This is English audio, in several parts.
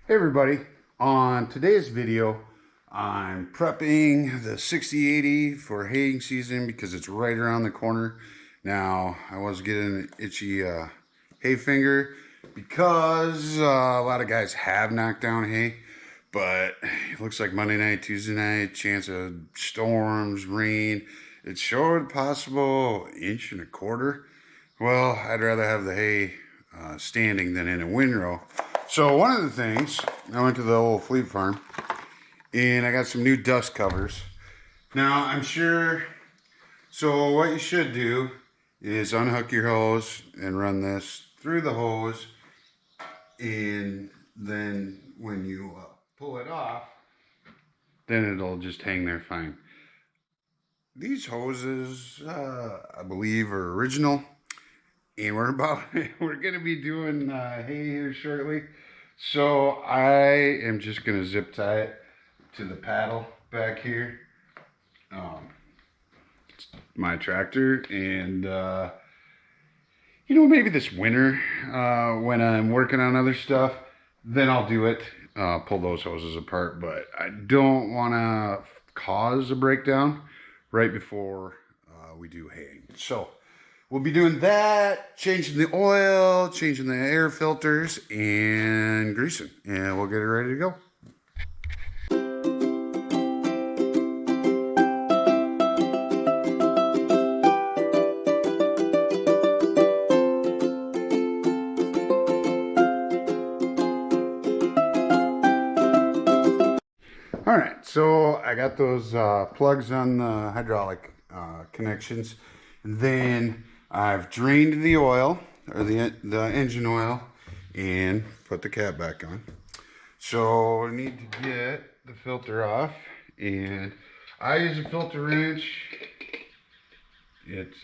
Hey everybody, on today's video I'm prepping the 6080 for haying season because it's right around the corner. Now I was getting an itchy hay finger because a lot of guys have knocked down hay, but it looks like Monday night, Tuesday night, chance of storms, rain. It showed possible 1.25 inches. Well, I'd rather have the hay standing than in a windrow. So one of the things, I went to the old Fleet Farm and I got some new dust covers. Now I'm sure, so what you should do is unhook your hose and run this through the hose, and then when you pull it off, then it'll just hang there fine. These hoses, I believe, are original. And we're gonna be doing hay here shortly, so I am just gonna zip tie it to the paddle back here. It's my tractor, and maybe this winter when I'm working on other stuff, then I'll do it. Pull those hoses apart, but I don't want to cause a breakdown right before we do haying. So we'll be doing that, changing the oil, changing the air filters, and greasing. And we'll get it ready to go. All right, so I got those plugs on the hydraulic connections. And then I've drained the oil, or the engine oil, and put the cap back on. So I need to get the filter off, and I use a filter wrench. It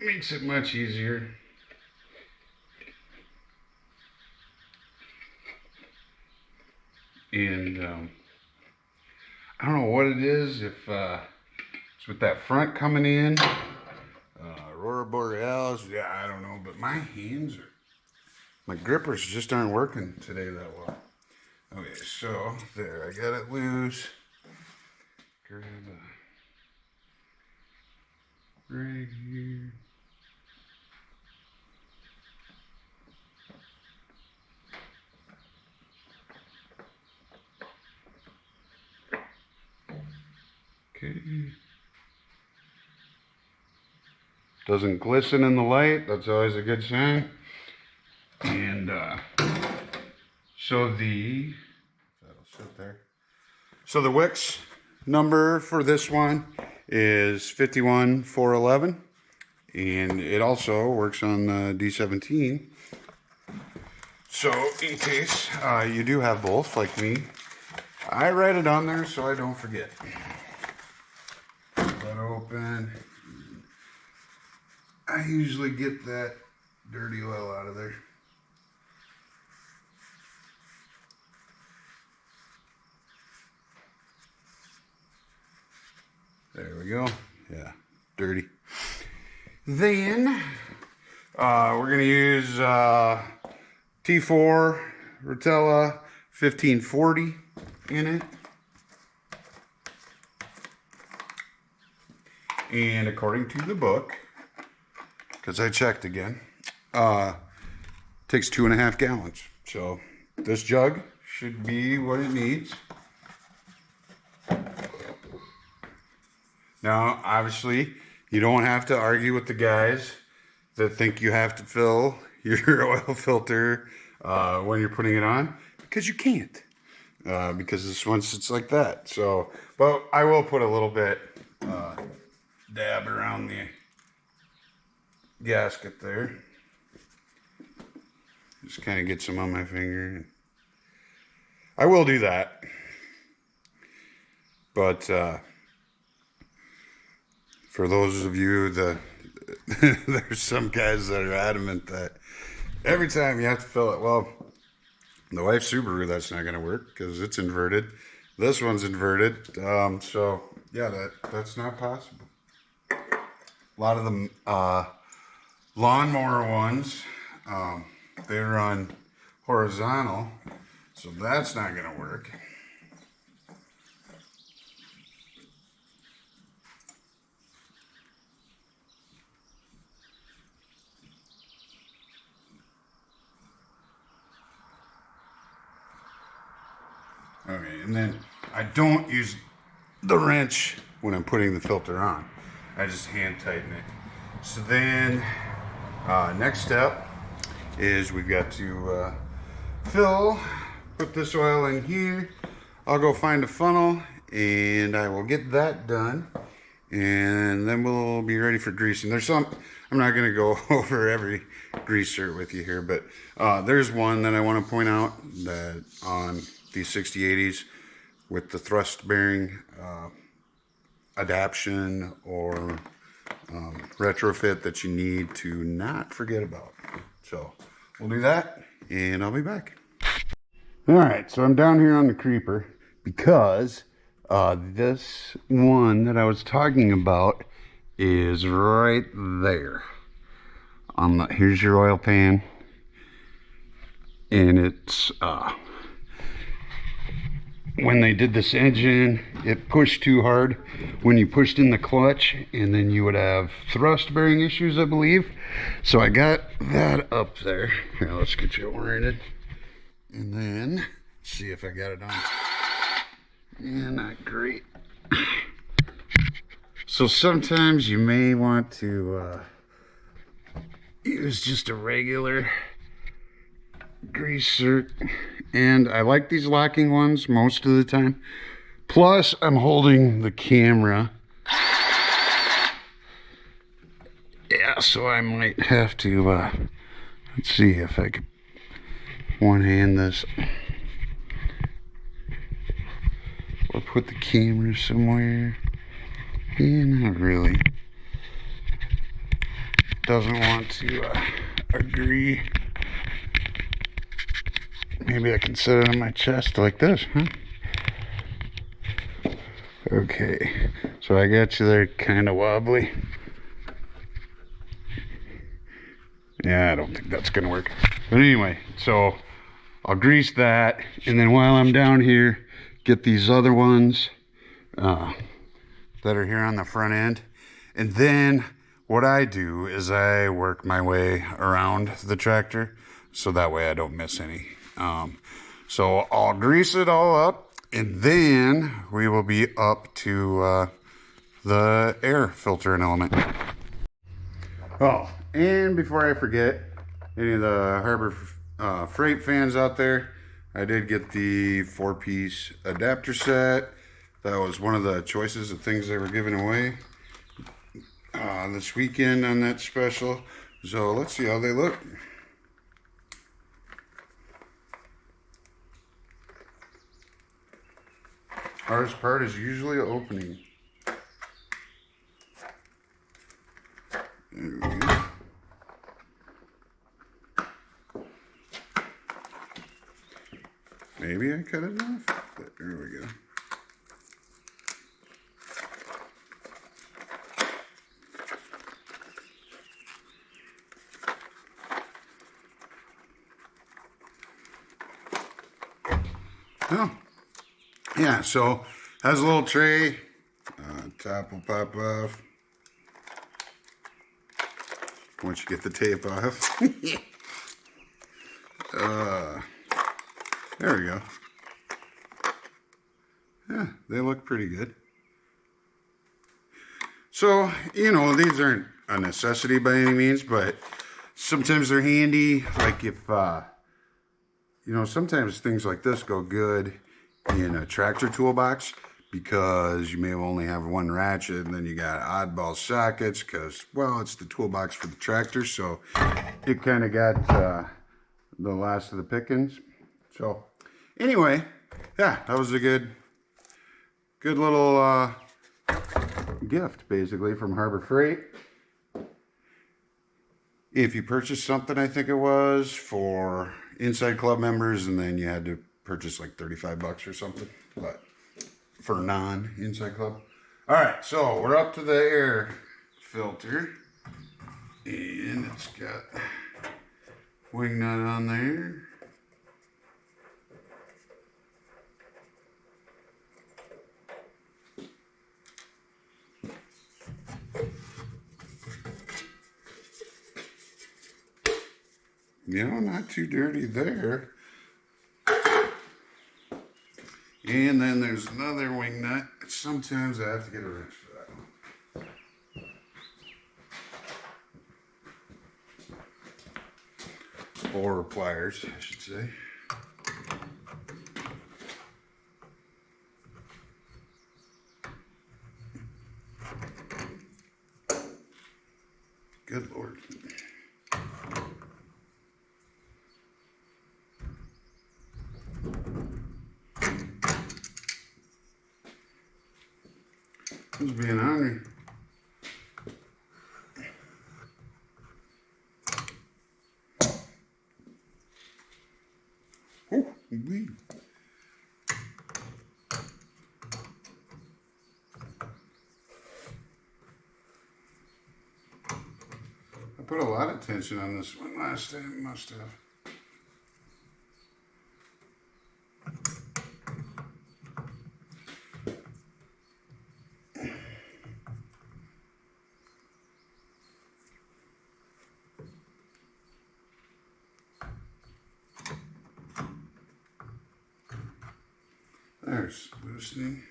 makes it much easier. And I don't know what it is, if it's with that front coming in, Aurora Borealis, yeah, I don't know, but my grippers just aren't working today that well. Okay, so there, I got it loose. Grab right here. Okay. Doesn't glisten in the light. That's always a good sign. And that'll sit there. So the Wix number for this one is 51411, and it also works on the D17. So in case you do have both, like me, I write it on there so I don't forget. That open. I usually get that dirty oil out of there. There we go. Yeah, dirty. Then we're going to use T4 Rotella 1540 in it. And according to the book, because I checked again, takes 2.5 gallons. So this jug should be what it needs. Now, obviously, you don't have to argue with the guys that think you have to fill your oil filter when you're putting it on, because you can't. Because this one sits like that. So, but I will put a little bit dab around the gasket there. Just kind of get some on my finger. I will do that. But for those of you that there's some guys that are adamant that every time you have to fill it. Well, the wife's Subaru, that's not going to work because it's inverted. This one's inverted. So yeah, that's not possible. A lot of the lawnmower ones, they run horizontal, so that's not going to work. Okay, and then I don't use the wrench when I'm putting the filter on. I just hand tighten it. So then, next step is we've got to put this oil in here. I'll go find a funnel and I will get that done. And then we'll be ready for greasing. I'm not going to go over every greaser with you here, but there's one that I want to point out that on these 6080s with the thrust bearing adaption or retrofit that you need to not forget about. So we'll do that and I'll be back. All right, so I'm down here on the creeper because this one that I was talking about is right there. Here's your oil pan, and it's when they did this engine, it pushed too hard when you pushed in the clutch, and then you would have thrust bearing issues, I believe. So I got that up there. Here, let's get you oriented, and then see if I got it on. Yeah, not great. So sometimes you may want to use just a regular greaser, and I like these locking ones most of the time. Plus I'm holding the camera, yeah, so I might have to let's see if I could one hand this or put the camera somewhere. Yeah, not really. Doesn't want to agree. Maybe I can set it on my chest like this, huh? Okay, so I got you there kind of wobbly. Yeah, I don't think that's gonna work. But anyway, so I'll grease that, and then while I'm down here, get these other ones that are here on the front end. And then what I do is I work my way around the tractor so that way I don't miss any. So I'll grease it all up, and then we will be up to the air filter and element. Oh, and before I forget, any of the Harbor Freight fans out there, I did get the 4-piece adapter set. That was one of the choices of things they were giving away this weekend on that special. So let's see how they look. Hardest part is usually opening. There we go. Maybe I cut it off, but there we go. Oh, yeah, so has a little tray, top will pop off once you get the tape off. There we go. Yeah, they look pretty good. So, you know, these aren't a necessity by any means, but sometimes they're handy. Like if, you know, sometimes things like this go good in a tractor toolbox because you may only have one ratchet, and then you got oddball sockets because, well, it's the toolbox for the tractor, so it kind of got the last of the pickings. So anyway, yeah, that was a good little gift basically from Harbor Freight. If you purchase something, I think it was for Inside Club members, and then you had to purchase like 35 bucks or something, but for non-Inside Club. All right, so we're up to the air filter, and it's got wing nut on there. You know, not too dirty there. And then there's another wing nut. Sometimes I have to get a wrench for that one. Or pliers, I should say. Good Lord. Who's being hungry? Oh, wee. I put a lot of tension on this one last time, must have. There's loosening.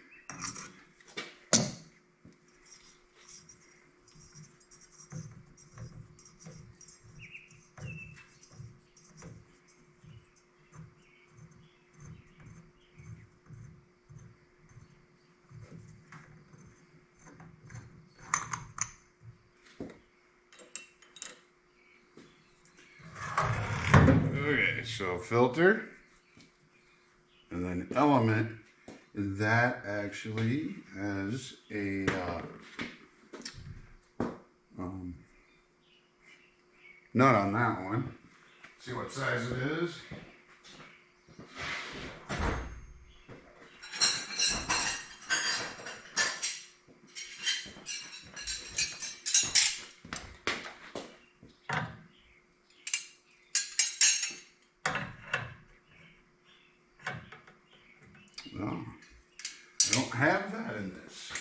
Okay, so filter, and then element, that actually has a nut on that one. See what size it is. No, I don't have that in this.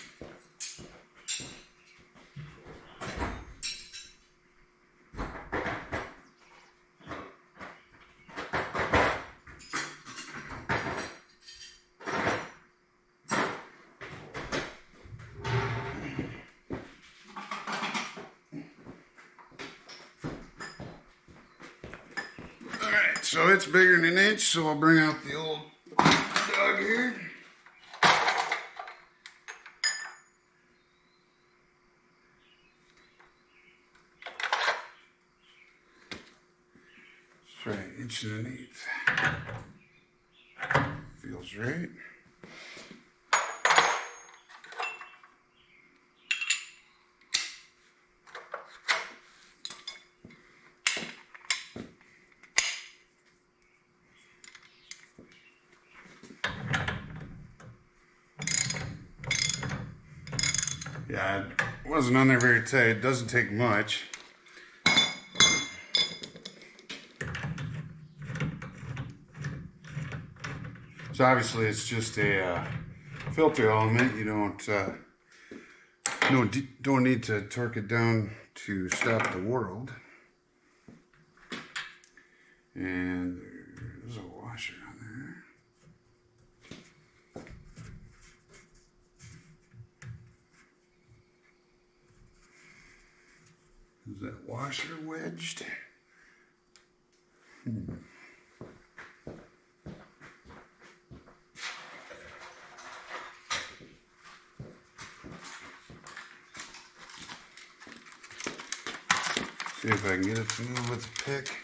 Alright, so it's bigger than an inch, so I'll bring out the old dog here. That's right, inch and an eighth. Feels right. Yeah, it wasn't on there very tight. It doesn't take much. So obviously it's just a filter element. You don't need to torque it down to stop the world. And there's a washer on there. Is that washer wedged? See if I can get it to move with the pick.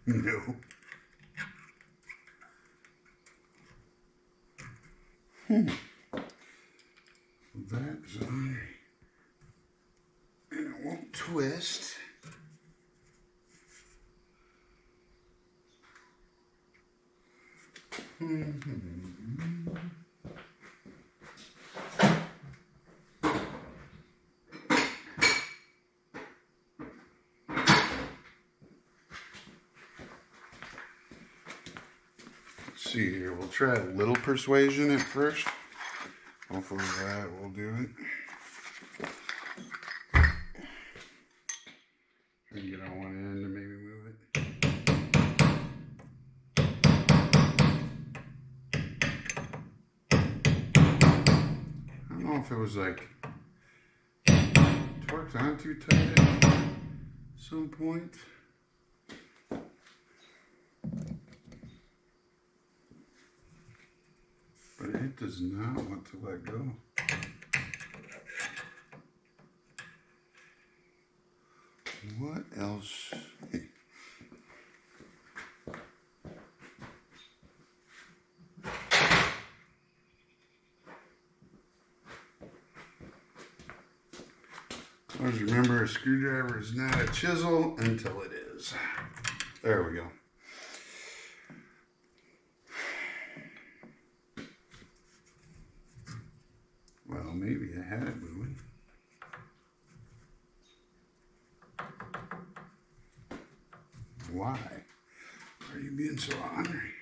No. That's on. And it won't twist. see here. We'll try a little persuasion at first. Hopefully that will do it. Try and get on one end and maybe move it. I don't know if it was like torqued on too tight at some point. But it does not want to let go. What else? Always remember, a screwdriver is not a chisel until it is. There we go. Well, maybe I had it moving. Why are you being so ornery?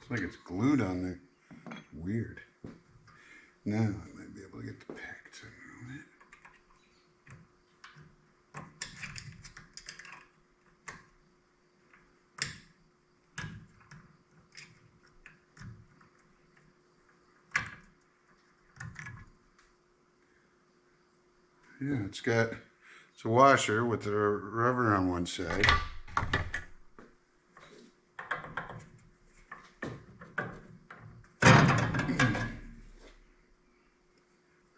It's like it's glued on there. Weird. Now I might be able to get the pick to move it. Yeah, it's a washer with the rubber on one side.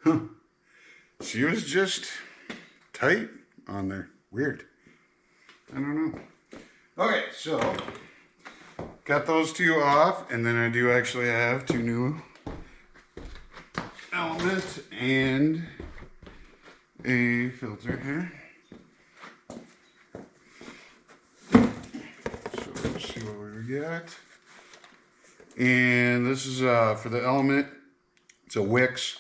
Huh. She was just tight on there. Weird. I don't know. Okay, so got those two off, and then I do actually have two new elements and a filter here. So let's see what we got. And this is for the element. It's a Wix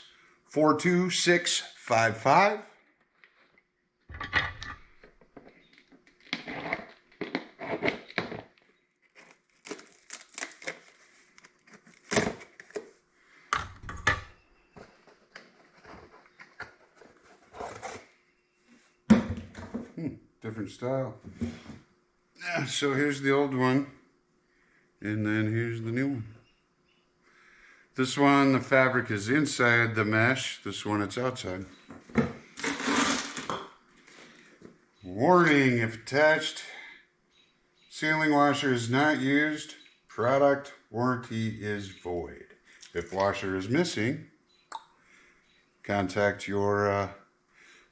42655. Different style. Yeah, so here's the old one, and then here's the new one. This one, the fabric is inside the mesh. This one, it's outside. Warning, if attached sealing washer is not used, product warranty is void. If washer is missing, contact your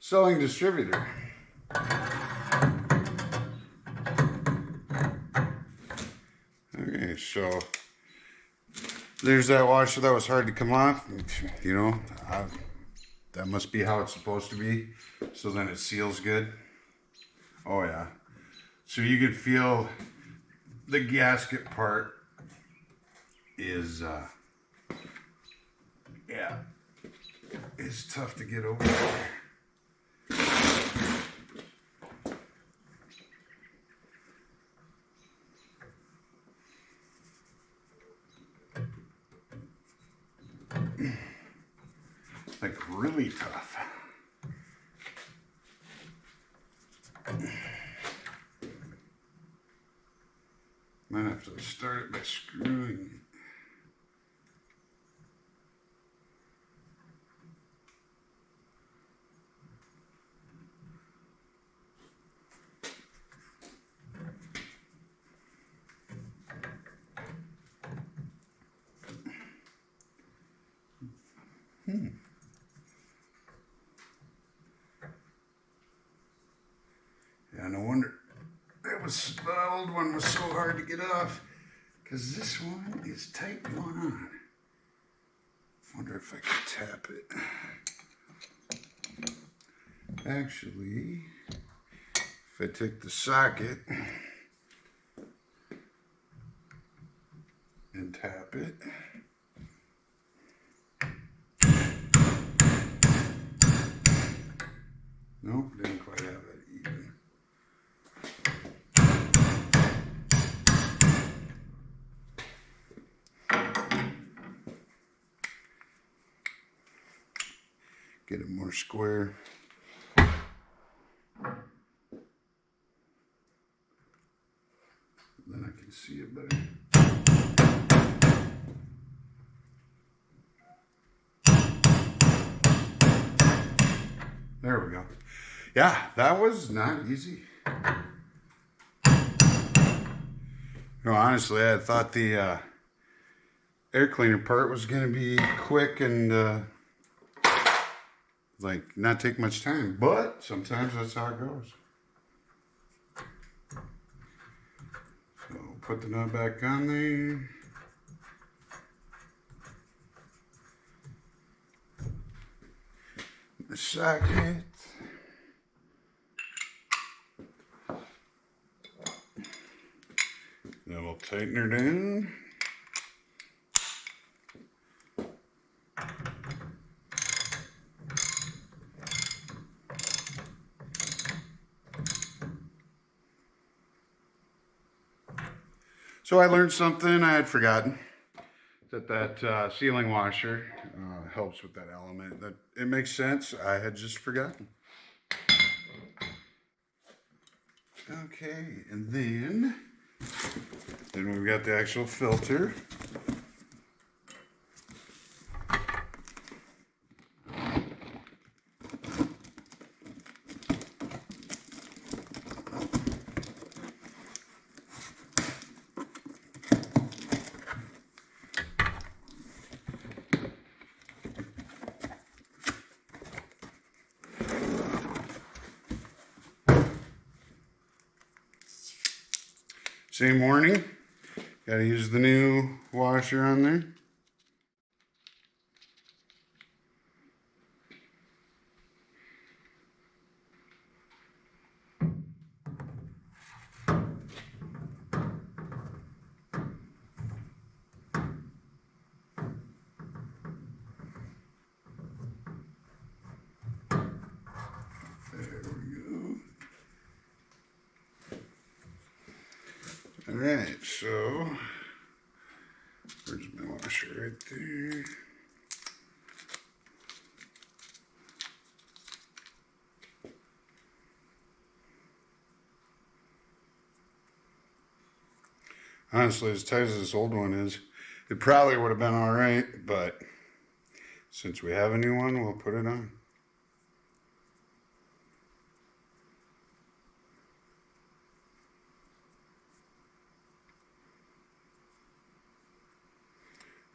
selling distributor. Okay, so there's that washer that was hard to come off. You know, that must be how it's supposed to be. So then it seals good. Oh yeah. So you can feel the gasket part is, yeah, it's tough to get over there. Like really tough. Might have to start it by screwing it. Yeah, no wonder the old one was so hard to get off, because this one is tight going on. Wonder if I can tap it. Actually, if I take the socket and tap Nope, didn't quite have it even. Get it more square. Then I can see it better. There we go. Yeah, that was not easy. No, honestly, I thought the air cleaner part was going to be quick and like not take much time, but sometimes that's how it goes. So put the nut back on there. The socket. Then we'll tighten her down. So I learned something I had forgotten, that sealing washer helps with that element. That it makes sense. I had just forgotten. Okay, and then we've got the actual filter. Same warning, gotta use the new washer on there. All right, so where's my washer? Right there. Honestly, as tight as this old one is, it probably would have been all right, but since we have a new one, we'll put it on.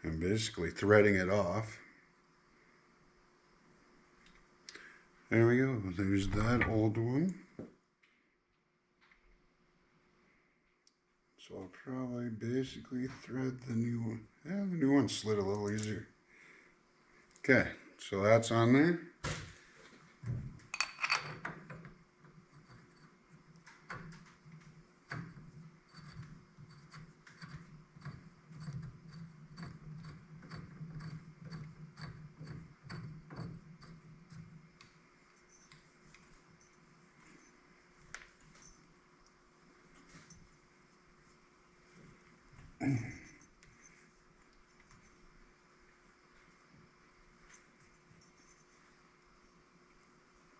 And basically threading it off. There we go. There's that old one. So I'll probably basically thread the new one. Yeah, the new one slid a little easier. Okay, so that's on there.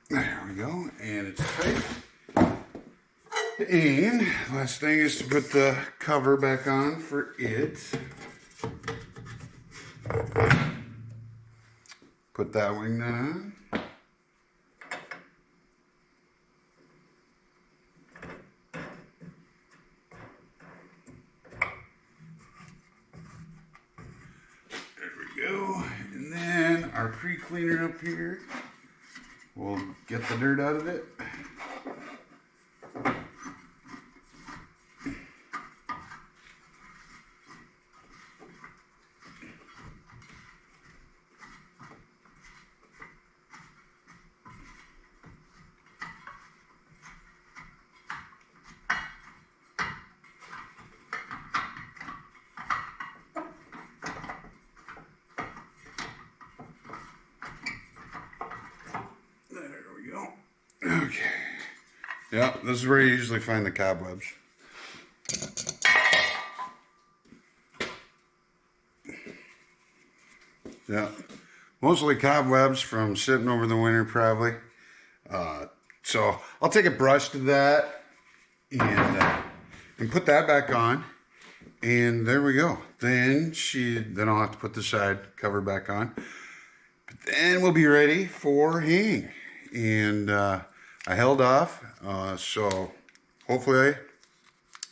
There we go, and it's tight. And last thing is to put the cover back on for it. Put that wing nut on. There we go. And then our pre-cleaner up here. We'll get the dirt out of it. Yeah, this is where you usually find the cobwebs. Yeah, mostly cobwebs from sitting over the winter probably. So I'll take a brush to that and put that back on. And there we go. Then I'll have to put the side cover back on. But then we'll be ready for hanging. And I held off, so hopefully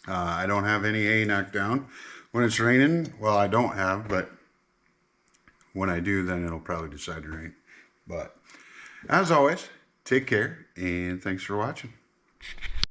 I don't have any hay knocked down. When it's raining, well, I don't have, but when I do, then it'll probably decide to rain. But as always, take care, and thanks for watching.